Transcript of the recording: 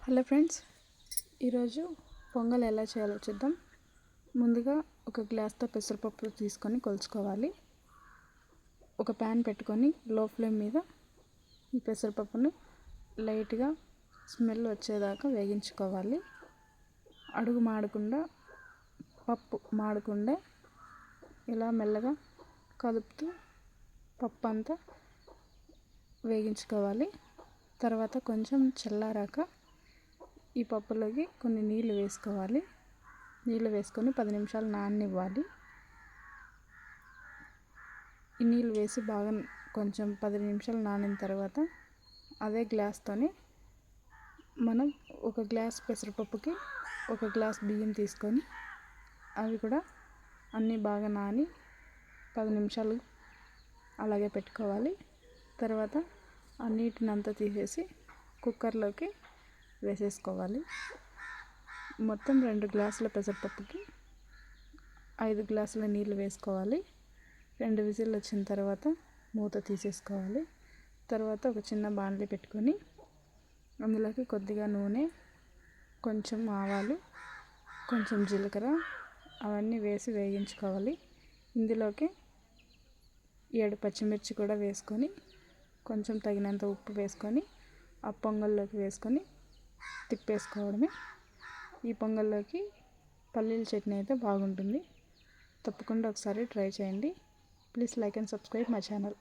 Hello friends, ఈరోజు పొంగల్ ఎలా చేయాలో చూద్దాం. ముందుగా ఒక గ్లాస్తో పెసరపప్పు తీసుకొని కొలుచుకోవాలి. ఒక ప్యాన్ పెట్టుకొని లో ఫ్లేమ్ మీద ఈ పెసరపప్పును లైట్గా స్మెల్ వచ్చేదాకా వేగించుకోవాలి. అడుగు మాడకుండా, పప్పు మాడకుండా ఇలా మెల్లగా కలుపుతూ పప్పు అంతా వేగించుకోవాలి. తర్వాత కొంచెం చల్లారాక ఈ పప్పులోకి కొన్ని నీళ్ళు వేసుకోవాలి. నీళ్ళు వేసుకొని 10 నిమిషాలు నాననివ్వాలి. ఈ నీళ్ళు వేసి బాగా కొంచెం 10 నిమిషాలు నానిన తర్వాత అదే గ్లాస్తోని మనం ఒక గ్లాస్ పెసరపప్పుకి ఒక గ్లాస్ బియ్యం తీసుకొని అవి కూడా అన్నీ బాగా నాని 10 నిమిషాలు అలాగే పెట్టుకోవాలి. తర్వాత ఆ నీటిని అంతా తీసేసి కుక్కర్లోకి వేసేసుకోవాలి. మొత్తం 2 గ్లాసుల పెసరపప్పుకి 5 గ్లాసుల నీళ్ళు వేసుకోవాలి. 2 విజిల్లు వచ్చిన తర్వాత మూత తీసేసుకోవాలి. తర్వాత ఒక చిన్న బాండ్లీ పెట్టుకొని అందులోకి కొద్దిగా నూనె, కొంచెం ఆవాలు, కొంచెం జీలకర్ర అవన్నీ వేసి వేయించుకోవాలి. ఇందులోకి 7 పచ్చిమిర్చి కూడా వేసుకొని కొంచెం తగినంత ఉప్పు వేసుకొని ఆ పొంగల్లోకి వేసుకొని తిప్పేసుకోవడమే. ఈ పొంగల్లోకి పల్లీల చట్నీ అయితే బాగుంటుంది. తప్పకుండా ఒకసారి ట్రై చేయండి. Please like and subscribe my channel.